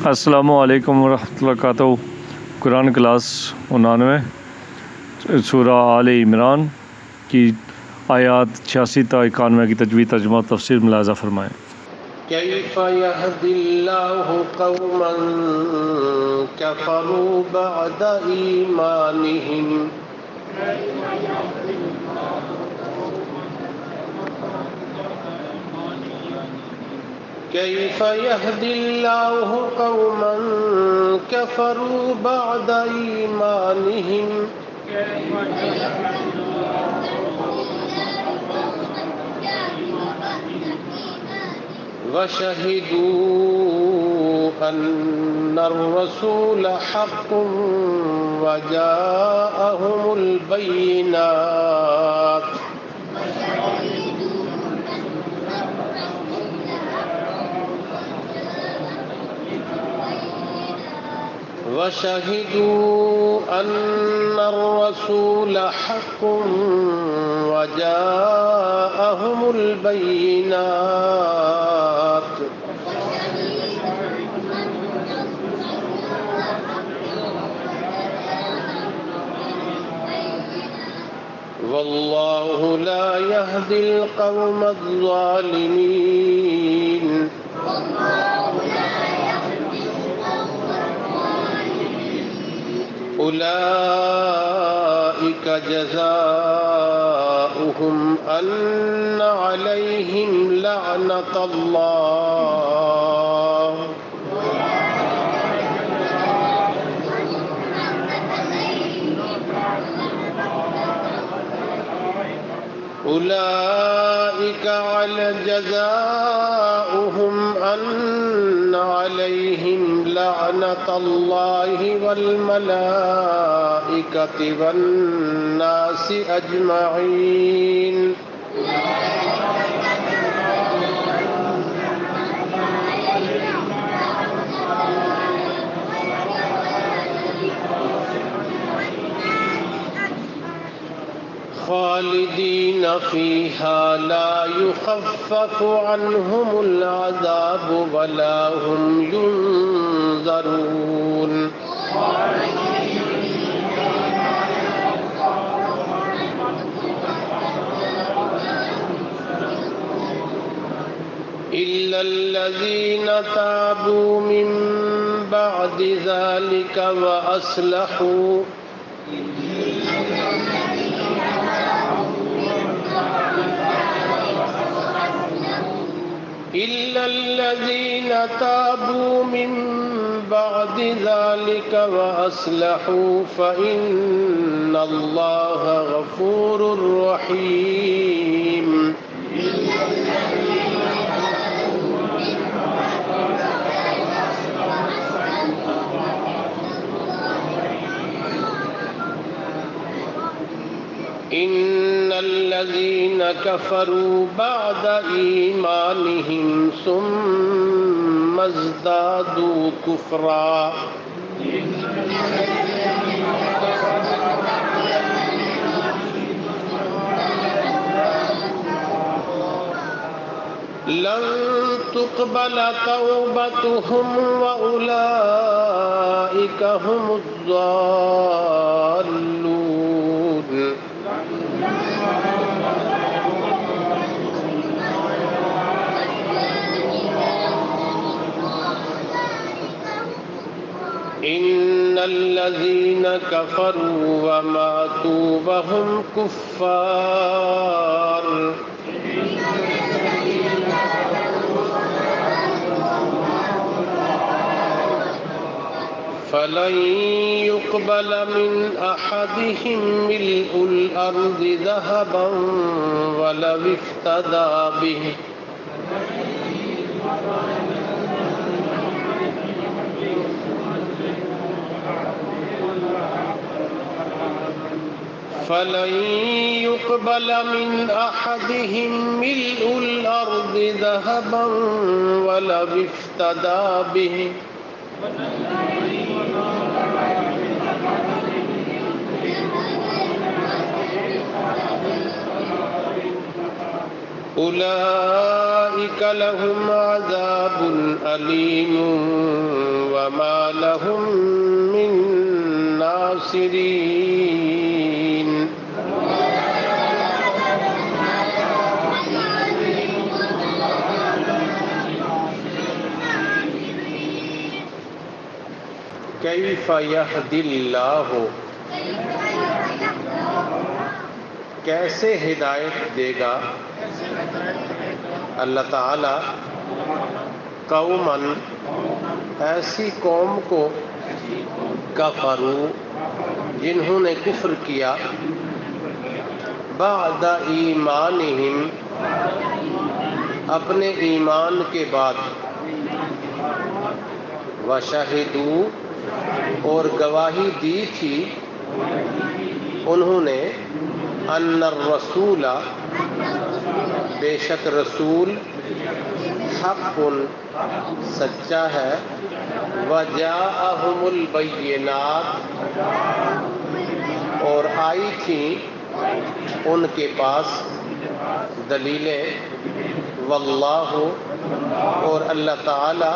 السلام علیکم ورحمۃ اللہ وبرکاتہ۔ قرآن کلاس 99 سورہ آل عمران کی آیات 86 تا 91 کی تجوید ترجمہ تفسیر ملاحظہ فرمائیں۔ کیف یہدی اللہ قوما کفروا بعد ایمانہم کیف یہدی اللہ قوما کفروا بعد ایمانہم وشہدوا ان الرسول حق وجاءہم البینات وشهدوا أن الرسول حق وجاءهم البينات والله لا يهدي القوم الظالمين أولئك جزاؤهم أن عليهم لعنة الله أولئك على جزاؤهم أن عليهم لعنة الله والملائكة والناس أجمعين خالدين فيها لا يخفف عنهم العذاب ولا هم ينظرون إلا الذين تابوا من بعد ذلك وأصلحوا إلا الذين تابوا من بعد ذلك وأصلحوا فإن الله غفور رحيم إن الذين كفروا بعد إيمانهم ثم ازدادوا كفرا لن تقبل توبتهم وأولئك هم الضالون إن الذين كفروا وماتوا وهم كفار فلن يقبل من أحدهم ملء الأرض ذهبا ولو افتدى به فلن يقبل من أحدهم ملء الأرض ذهبا ولو افتدى به أولئك لهم عذاب أليم لهم من ناصرين کیف یہدی اللہ، کیسے ہدایت دے گا اللہ تعالی قوماً، ایسی قوم کو کفروا، جنہوں نے کفر کیا، بعد ایمانہم، اپنے ایمان کے بعد، وشہدوا، اور گواہی دی تھی انہوں نے، ان الرسول، بے شک رسول، حق، سچا ہے، وجاءہم البینات، اور آئی تھیں ان کے پاس دلیلیں، واللہ، اور اللہ تعالی،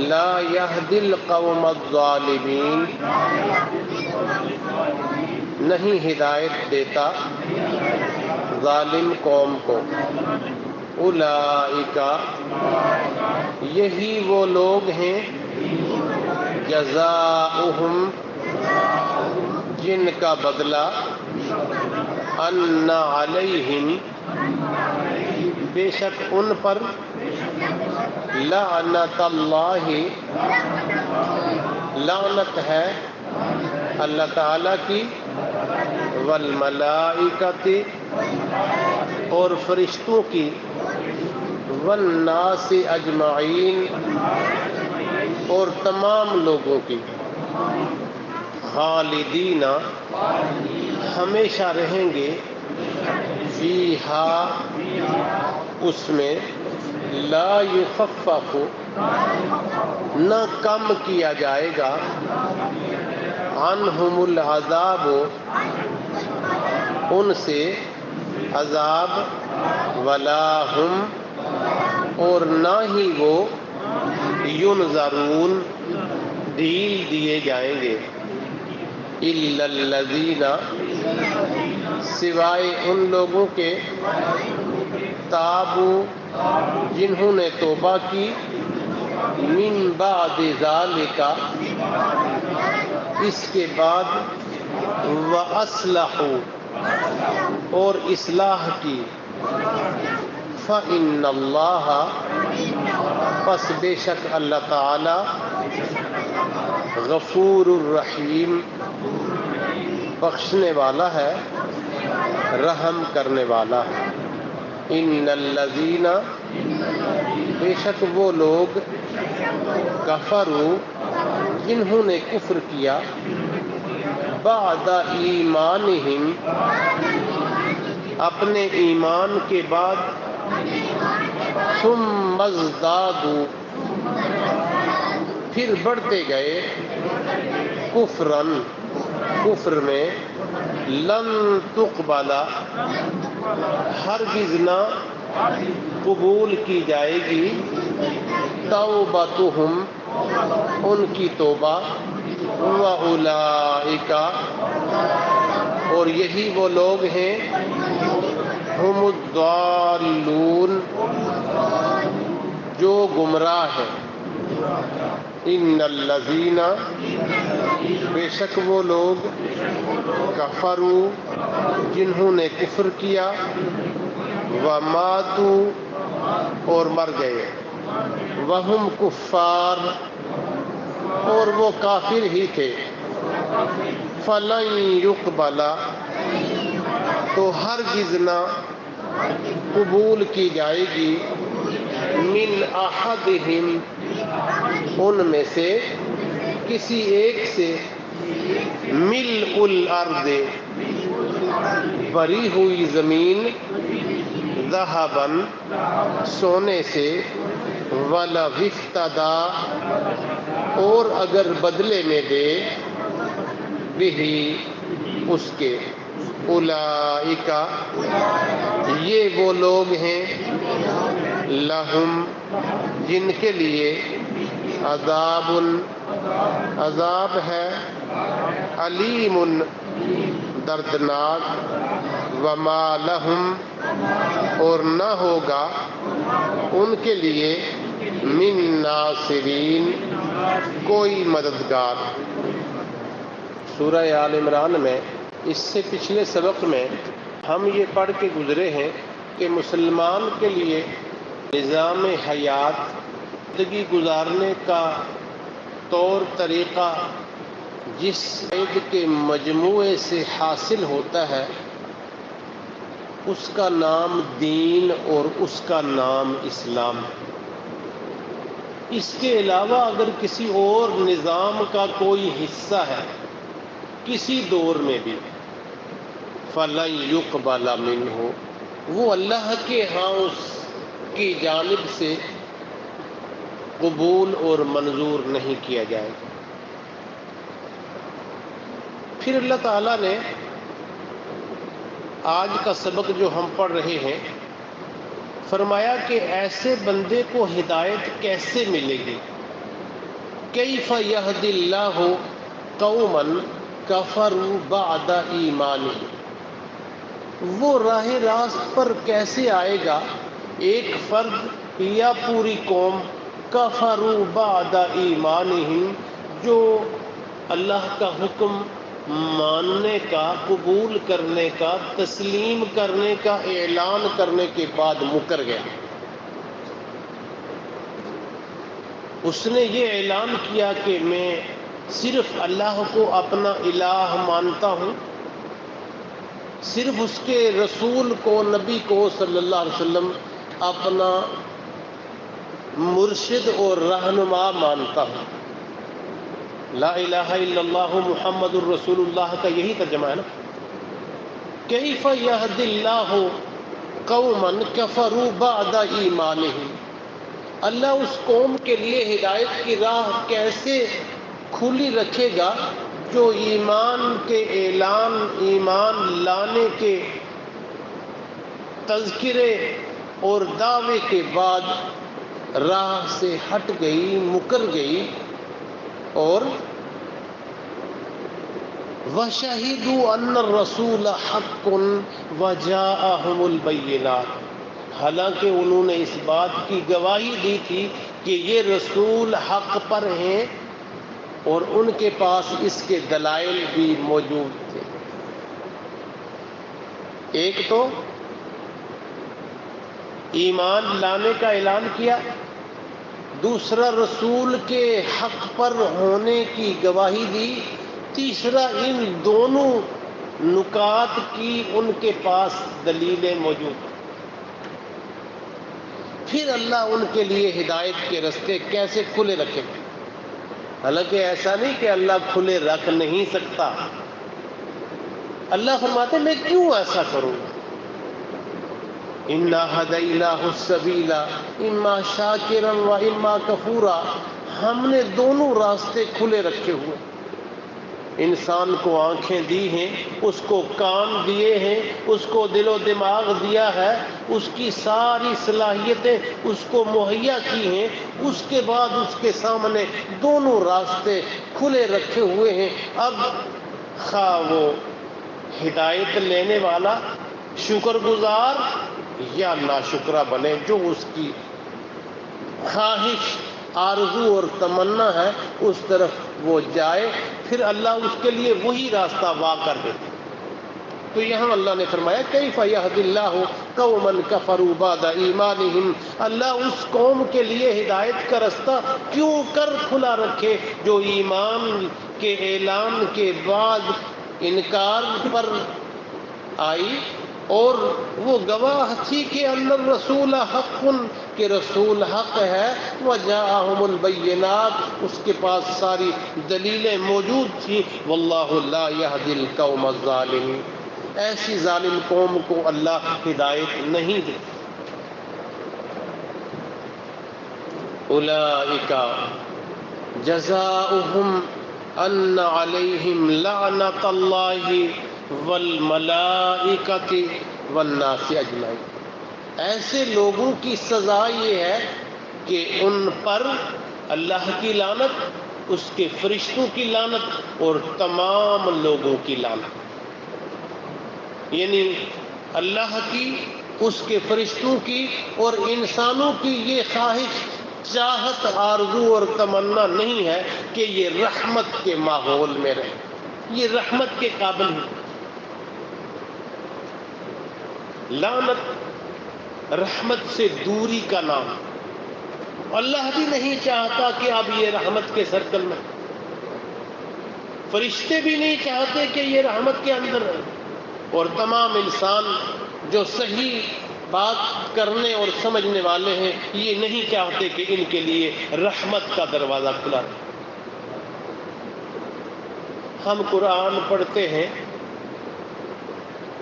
لا یہدی القوم الظالمین، نہیں ہدایت دیتا ظالم قوم کو، اولئک، یہی وہ لوگ ہیں، جزاؤہم، جن کا بدلہ، ان علیہم، بے شک ان پر، لعنت اللہ، لعنت ہے اللہ تعالیٰ کی، والملائکۃ، اور فرشتوں کی، والناس اجمعین، اور تمام لوگوں کی، خالدین، ہمیشہ رہیں گے، فیہا، اس میں، لا یخفف، نہ کم کیا جائے گا، عنہم العذاب، ان سے عذاب، ولا ہم، اور نہ ہی وہ، ینظرون، ڈھیل دیے جائیں گے، الا الذین، سوائے ان لوگوں کے، تابوا، جنہوں نے توبہ کی، من بعد ذالک، اس کے بعد، وَأَصْلَحُوا، اور اصلاح کی، فَإِنَّ اللَّهَ، پس بے شک اللہ تعالی، غفور الرحیم، بخشنے والا ہے، رحم کرنے والا ہے، ان الذین، بے شک وہ لوگ، کفروا، جنہوں نے کفر کیا، بعد ایمانہم، اپنے ایمان کے بعد، ثم ازدادوا، پھر بڑھتے گئے، کفراً، کفر میں، لن تقبل، ہرگز نہ قبول کی جائے گی، توبتہم، ان کی توبہ، وَأُولَئِکَ، اور یہی وہ لوگ ہیں، ہم الضالون، جو گمراہ ہیں، ان الذین، بے شک وہ لوگ، کفروا، جنہوں نے کفر کیا، وماتوا، اور مر گئے، وہم کفار، اور وہ کافر ہی تھے، فلن یقبل، تو ہرگز نہ قبول کی جائے گی، من احدہم، ان میں سے کسی ایک سے، ملء الارض، بھری ہوئی زمین، ذہباً، سونے سے، وَلَوِ افْتَدَىٰ، اور اگر بدلے میں دے، بِهِ، اس کے، اولئک، یہ وہ لوگ ہیں، لہم، جن کے لیے، عذاب عذاب ہے، علیم دردناک، وما لہم اور نہ ہوگا ان کے لیے من ناصرین کوئی مددگار۔ سورہ آل عمران میں اس سے پچھلے سبق میں ہم یہ پڑھ کے گزرے ہیں کہ مسلمان کے لیے نظام حیات، زندگی گزارنے کا طور طریقہ جس عقائد کے مجموعے سے حاصل ہوتا ہے اس کا نام دین اور اس کا نام اسلام ہے۔ اس کے علاوہ اگر کسی اور نظام کا کوئی حصہ ہے کسی دور میں بھی، فَلَن يُقْبَلَ مِنْهُ، وہ اللہ کے ہاں اس کی جانب سے قبول اور منظور نہیں کیا جائے گا۔ پھر اللہ تعالیٰ نے آج کا سبق جو ہم پڑھ رہے ہیں فرمایا کہ ایسے بندے کو ہدایت کیسے ملے گی؟ کیف یہدی اللہ قوما کفروا بعد ایمانہم، وہ راہ راست پر کیسے آئے گا ایک فرد یا پوری قوم کفروا بعد ایمانہم، جو اللہ کا حکم ماننے کا، قبول کرنے کا، تسلیم کرنے کا اعلان کرنے کے بعد مکر گیا۔ اس نے یہ اعلان کیا کہ میں صرف اللہ کو اپنا الہ مانتا ہوں، صرف اس کے رسول کو، نبی کو صلی اللہ علیہ وسلم اپنا مرشد اور رہنما مانتا ہوں۔ لا الہ الا اللہ محمد الرسول اللہ کا یہی ترجمہ ہے نا۔ کیف یہدی اللہ قوما کفروا بعد ایمانہم، اللہ اس قوم کے لیے ہدایت کی راہ کیسے کھلی رکھے گا جو ایمان کے اعلان، ایمان لانے کے تذکرے اور دعوے کے بعد راہ سے ہٹ گئی، مکر گئی، اور وَشَهِدُوا أَنَّ الرَّسُولَ حَقٌّ وَجَاءَهُمُ الْبَيِّنَاتُ، حالانکہ انہوں نے اس بات کی گواہی دی تھی کہ یہ رسول حق پر ہیں اور ان کے پاس اس کے دلائل بھی موجود تھے۔ ایک تو ایمان لانے کا اعلان کیا، دوسرا رسول کے حق پر ہونے کی گواہی دی، تیسرا ان دونوں نکات کی ان کے پاس دلیلیں موجود۔ پھر اللہ ان کے لیے ہدایت کے راستے کیسے کھلے رکھے گا؟ حالانکہ ایسا نہیں کہ اللہ کھلے رکھ نہیں سکتا، اللہ فرماتے میں کیوں ایسا کروں گا؟ اِنَّا هَدَيْنَاهُ السَّبِيلَ اِمَّا شَاكِرًا وَإِمَّا كَفُورًا، ہم نے دونوں راستے کھلے رکھے ہوئے۔ انسان کو آنکھیں دی ہیں، اس کو کان دیے ہیں، اس کو دل و دماغ دیا ہے، اس کی ساری صلاحیتیں اس کو مہیا کی ہیں، اس کے بعد اس کے سامنے دونوں راستے کھلے رکھے ہوئے ہیں۔ اب خواہ وہ ہدایت لینے والا شکر گزار یا ناشکرہ بنے، جو اس کی خواہش، آرزو اور تمنا ہے اس طرف وہ جائے، پھر اللہ اس کے لیے وہی راستہ واقع کر دیتا۔ تو یہاں اللہ نے فرمایا کیف یہدی اللہ قوما کفروا بعد ایمانہم، اللہ اس قوم کے لیے ہدایت کا راستہ کیوں کر کھلا رکھے جو ایمان کے اعلان کے بعد انکار پر آئی اور وہ گواہ تھی کہ ان الرسول حق، کہ رسول حق ہے، وجاءہم البینات، اس کے پاس ساری دلیلیں موجود تھی۔ واللہ لا یہدی القوم الظالمین، ایسی ظالم قوم کو اللہ ہدایت نہیں دیتا۔ اولئک جزاؤہم ان علیہم لعنۃ اللہ والملائکۃ والناس اجمعین، ایسے لوگوں کی سزا یہ ہے کہ ان پر اللہ کی لعنت، اس کے فرشتوں کی لعنت اور تمام لوگوں کی لعنت. یعنی اللہ کی، اس کے فرشتوں کی اور انسانوں کی یہ خواہش، چاہت، آرزو اور تمنا نہیں ہے کہ یہ رحمت کے ماحول میں رہے، یہ رحمت کے قابل ہے. لعنت رحمت سے دوری کا نام. اللہ بھی نہیں چاہتا کہ اب یہ رحمت کے سرکل میں، فرشتے بھی نہیں چاہتے کہ یہ رحمت کے اندر رہے، اور تمام انسان جو صحیح بات کرنے اور سمجھنے والے ہیں یہ نہیں چاہتے کہ ان کے لیے رحمت کا دروازہ کھلا رہے. ہم قرآن پڑھتے ہیں،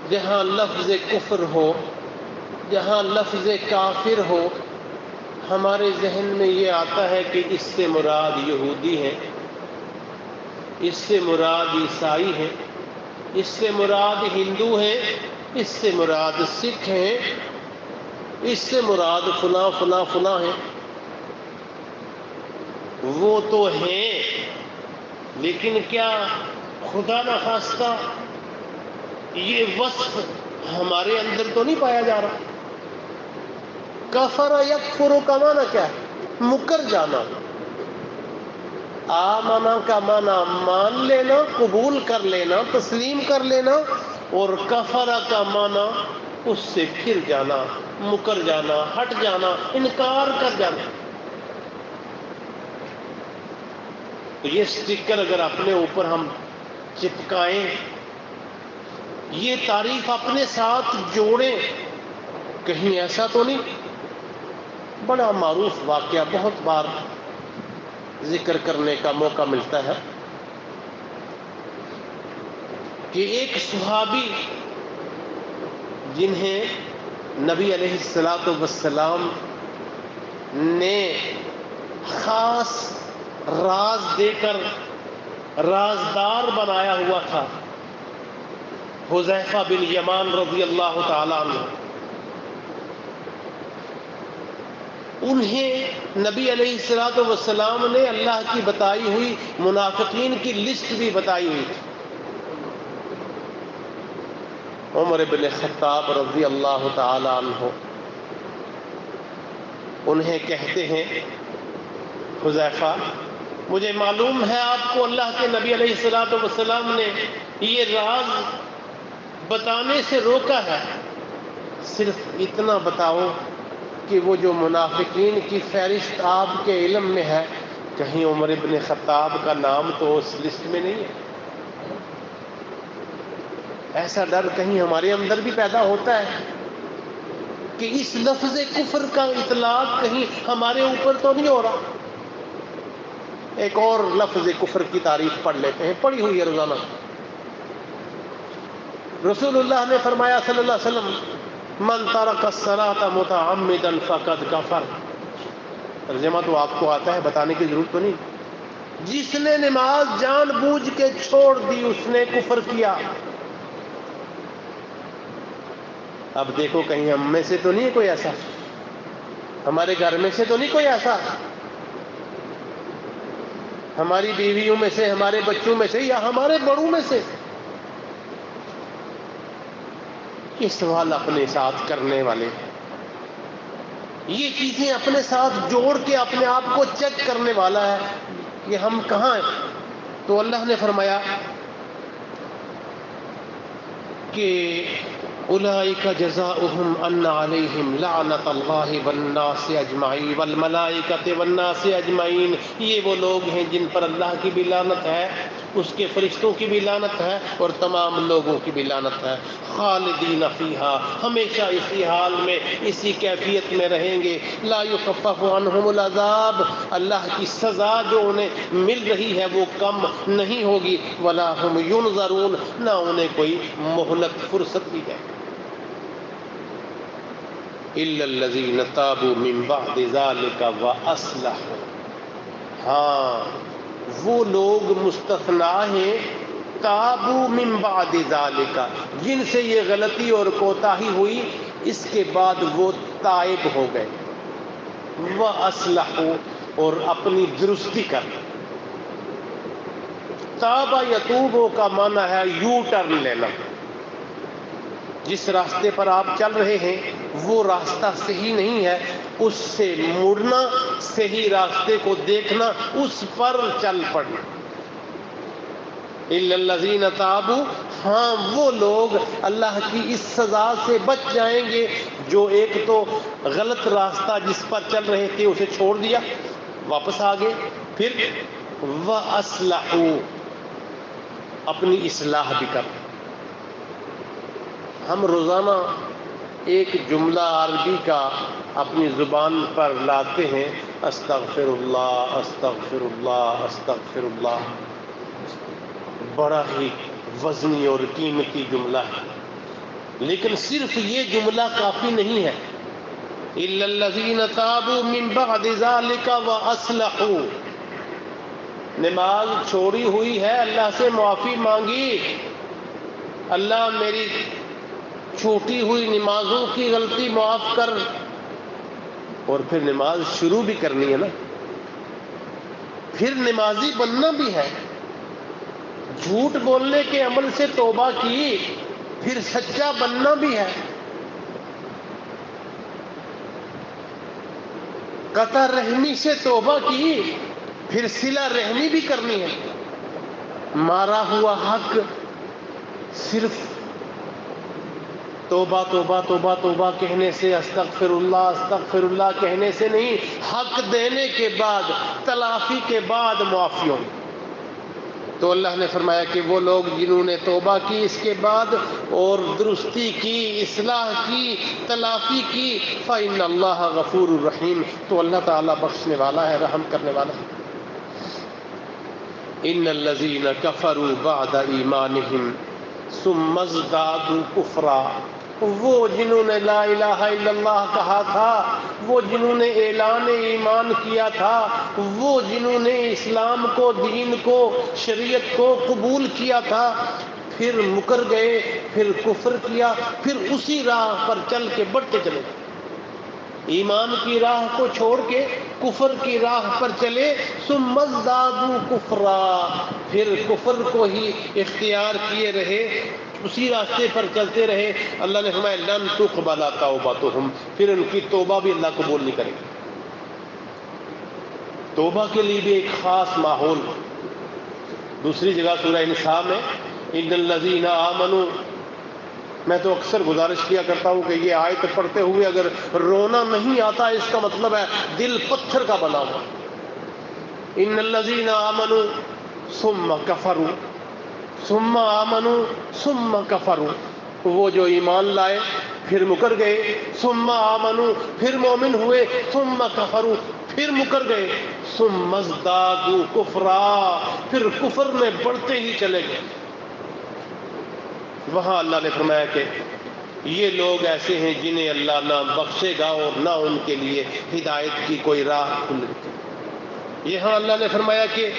جہاں لفظ کفر ہو، جہاں لفظ کافر ہو، ہمارے ذہن میں یہ آتا ہے کہ اس سے مراد یہودی ہیں، اس سے مراد عیسائی ہیں، اس سے مراد ہندو ہیں، اس سے مراد سکھ ہیں، اس سے مراد فلاں فلاں فلاں ہیں. وہ تو ہیں، لیکن کیا خدا نخواستہ یہ وصف ہمارے اندر تو نہیں پایا جا رہا؟ کفر یکفر کا معنی کیا ہے؟ مکر جانا. آمنا کا معنی مان لینا، قبول کر لینا، تسلیم کر لینا، اور کفر کا معنی اس سے پھر جانا، مکر جانا، ہٹ جانا، انکار کر جانا. تو یہ سٹیکر اگر اپنے اوپر ہم چپکائیں، یہ تعریف اپنے ساتھ جوڑیں، کہیں ایسا تو نہیں؟ بڑا معروف واقعہ بہت بار ذکر کرنے کا موقع ملتا ہے کہ ایک صحابی جنہیں نبی علیہ السلام نے خاص راز دے کر رازدار بنایا ہوا تھا، حذیفہ بن یمان رضی اللہ تعالیٰ عنہ، انہیں نبی علیہ السلام نے اللہ کی بتائی ہوئی منافقین کی لسٹ بھی بتائی ہوئی تھی. عمر بن خطاب رضی اللہ تعالی عنہ انہیں کہتے ہیں، حذیفہ مجھے معلوم ہے آپ کو اللہ کے نبی علیہ السلام نے یہ راز بتانے سے روکا ہے، صرف اتنا بتاؤ کہ وہ جو منافقین کی فہرست آپ کے علم میں ہے، کہیں عمر بن خطاب کا نام تو اس لسٹ میں نہیں ہے. ایسا ڈر کہیں ہمارے اندر بھی پیدا ہوتا ہے کہ اس لفظ کفر کا اطلاق کہیں ہمارے اوپر تو نہیں ہو رہا. ایک اور لفظ کفر کی تعریف پڑھ لیتے ہیں، پڑھی ہوئی ہے روزانہ. رسول اللہ نے فرمایا صلی اللہ علیہ وسلم، من ترک الصلاۃ متعمدا فقد کفر. ترجمہ تو آپ کو آتا ہے، بتانے کی ضرورت تو نہیں. جس نے نماز جان بوجھ کے چھوڑ دی اس نے کفر کیا. اب دیکھو کہیں ہم میں سے تو نہیں ہے کوئی ایسا، ہمارے گھر میں سے تو نہیں کوئی ایسا، ہماری بیویوں میں سے، ہمارے بچوں میں سے، یا ہمارے بڑوں میں سے. یہ سوال اپنے ساتھ کرنے والے، یہ چیزیں اپنے ساتھ جوڑ کے اپنے آپ کو چیک کرنے والا ہے کہ ہم کہاں ہیں. تو اللہ نے فرمایا کہ اولئک جزاؤہم ان علیہم لعنت اللہ والناس اجمعین والملائکۃ والناس اجمعین. یہ وہ لوگ ہیں جن پر اللہ کی بھی لعنت ہے، اس کے فرشتوں کی بھی لعنت ہے، اور تمام لوگوں کی بھی لعنت ہے. خالدین فیہا، ہمیشہ اسی حال میں، اسی کیفیت میں رہیں گے. لا یخفف عنہم العذاب، اللہ کی سزا جو انہیں مل رہی ہے وہ کم نہیں ہوگی. ولا ہم ینظرون، نہ انہیں کوئی مہلت فرصت دی جائے. الا الذین تابوا من بعد ذلک واصلحوا، ہاں وہ لوگ مستثنا ہیں تابوا من بعد ذلک، جن سے یہ غلطی اور کوتاہی ہوئی اس کے بعد وہ تائب ہو گئے. واصلحوا، اور اپنی درستی کرنا. تابا یتوبو کا معنی ہے یو ٹرن لینا. جس راستے پر آپ چل رہے ہیں وہ راستہ صحیح نہیں ہے، اس سے مڑنا، صحیح راستے کو دیکھنا، اس پر چل پڑنا. اِلَّا الَّذِينَ تَابُوا، ہاں وہ لوگ اللہ کی اس سزا سے بچ جائیں گے جو ایک تو غلط راستہ جس پر چل رہے تھے اسے چھوڑ دیا، واپس آ گئے، پھر وَأَصْلَحُوا، اپنی اصلاح بھی کر. ہم روزانہ ایک جملہ عربی کا اپنی زبان پر لاتے ہیں، استغفر اللہ، استغفر اللہ، استغفر اللہ. بڑا ہی وزنی اور قیمتی جملہ ہے، لیکن صرف یہ جملہ کافی نہیں ہے. إِلَّا الَّذِينَ تَابُوا مِن بَعْدِ ذَلِكَ وَأَصْلَحُوا. نماز چھوڑی ہوئی ہے، اللہ سے معافی مانگی، اللہ میری چھوٹی ہوئی نمازوں کی غلطی معاف کر، اور پھر نماز شروع بھی کرنی ہے نا، پھر نمازی بننا بھی ہے. جھوٹ بولنے کے عمل سے توبہ کی، پھر سچا بننا بھی ہے. قطع رحمی سے توبہ کی، پھر صلہ رحمی بھی کرنی ہے. مارا ہوا حق صرف توبہ توبہ توبہ توبہ کہنے سے، استغفر اللہ کہنے سے نہیں، حق دینے کے بعد، تلافی کے بعد معافی ہوگی. تو اللہ نے فرمایا کہ وہ لوگ جنہوں نے توبہ کی اس کے بعد اور درستی کی، اصلاح کی، تلافی کی، فَإِنَّ اللَّهَ غَفُورٌ رَحِيمٌ، تو اللہ تعالیٰ بخشنے والا ہے، رحم کرنے والا ہے. إِنَّ الَّذِينَ كَفَرُوا بَعْدَ إِيمَانِهِمْ ثُمَّ ازْدَادُوا كُفْرًا، وہ جنہوں نے لا الہ الا اللہ کہا تھا، وہ جنہوں نے اعلان ایمان کیا تھا، وہ جنہوں نے اسلام کو، دین کو، شریعت کو قبول کیا تھا، پھر مکر گئے، پھر کفر کیا، پھر اسی راہ پر چل کے بڑھتے چلے گئے. ایمان کی راہ کو چھوڑ کے کفر کی راہ پر چلے. ثم ازدادوا کفرا، پھر کفر کو ہی اختیار کیے رہے، اسی راستے پر چلتے رہے. اللہ نے فرمایا لن تقبل توبتہم، پھر ان کی توبہ بھی اللہ قبول نہیں کرے گا. توبہ کے لیے بھی ایک خاص ماحول. دوسری جگہ سورہ نساء میں ان الذین آمنوا، میں تو اکثر گزارش کیا کرتا ہوں کہ یہ آیت پڑھتے ہوئے اگر رونا نہیں آتا اس کا مطلب ہے دل پتھر کا بنا ہوا. ان الذین آمنوا ثم کفروا، ثم آمنوا ثم کفروا، وہ جو ایمان لائے پھر مکر گئے، ثم آمنوا پھر مومن ہوئے، ثم کفروا پھر مکر گئے، ثم ازدادوا کفرا پھر کفر میں بڑھتے ہی چلے گئے. وہاں اللہ نے فرمایا کہ یہ لوگ ایسے ہیں جنہیں اللہ نہ بخشے گا اور نہ ان کے لیے ہدایت کی کوئی راہ کھل گی. یہاں اللہ نے فرمایا کہ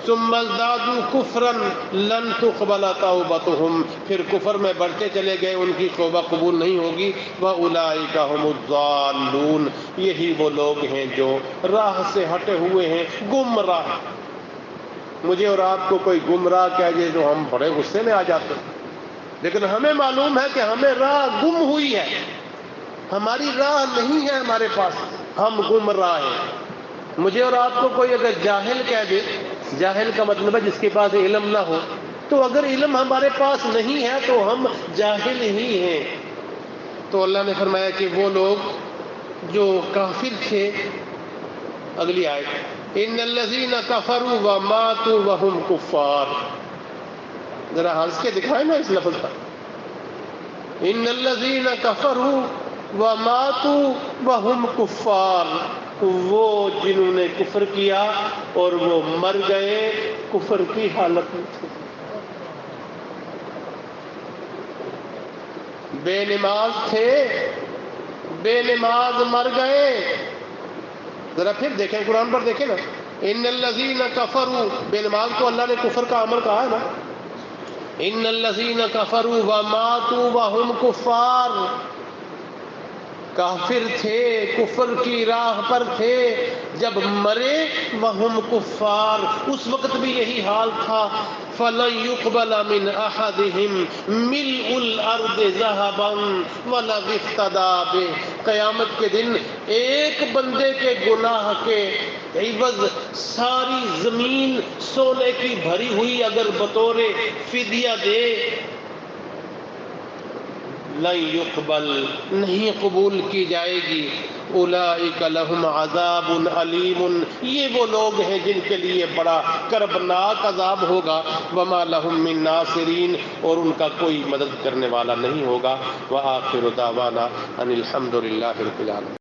ثم ازدادوا کفرا لن تقبل توبتہم، پھر کفر میں بڑھتے چلے گئے، ان کی توبہ قبول نہیں ہوگی. واولئک هم الضالون، یہی وہ لوگ ہیں جو راہ سے ہٹے ہوئے ہیں، گمراہ. مجھے اور آپ کو کوئی گمراہ کہہ دے تو ہم بڑے غصے میں آ جاتے ہیں، لیکن ہمیں معلوم ہے کہ ہمیں راہ گم ہوئی ہے، ہماری راہ نہیں ہے ہمارے پاس، ہم گمراہ ہیں. مجھے اور آپ کو کوئی اگر جاہل کہہ دے، جاہل کا مطلب ہے جس کے پاس علم نہ ہو، تو اگر علم ہمارے پاس نہیں ہے تو ہم جاہل ہی ہیں. تو اللہ نے فرمایا کہ وہ لوگ جو کافر تھے، اگلی آیت ان الذین کفروا وماتوا وهم کفار، ذرا ہنس کے دکھائیں نا اس لفظ پر. ان الذین کفروا وماتوا وهم کفار، وہ جنہوں نے کفر کیا اور وہ مر گئے کفر کی حالت میں تھے. بے نماز تھے، بے نماز مر گئے. ذرا پھر دیکھیں قرآن پر دیکھیں نا، ان الذین کفروا، بے نماز کو اللہ نے کفر کا عمل کہا ہے نا. ان الذین کفروا وماتوا وهم کفار، کافر تھے، کفر کی راہ پر تھے، جب مرے وہم کفار، اس وقت بھی یہی حال تھا۔ فَلَن يُقْبَلَ مِنْ أَحَدِهِمْ مِلْءُ الْأَرْضِ ذَهَبًا وَلَوِ افْتَدَىٰ بِهِ، قیامت کے دن ایک بندے کے گناہ کے عوض ساری زمین سونے کی بھری ہوئی اگر بطور فدیہ دے، لن يقبل، نہیں قبول کی جائے گی۔ اولئک لہم عذاب علیم، یہ وہ لوگ ہیں جن کے لیے بڑا کربناک عذاب ہوگا۔ وما لہم من ناصرین، اور ان کا کوئی مدد کرنے والا نہیں ہوگا۔ وآخر دعوانا ان الحمد للہ رب العالمین۔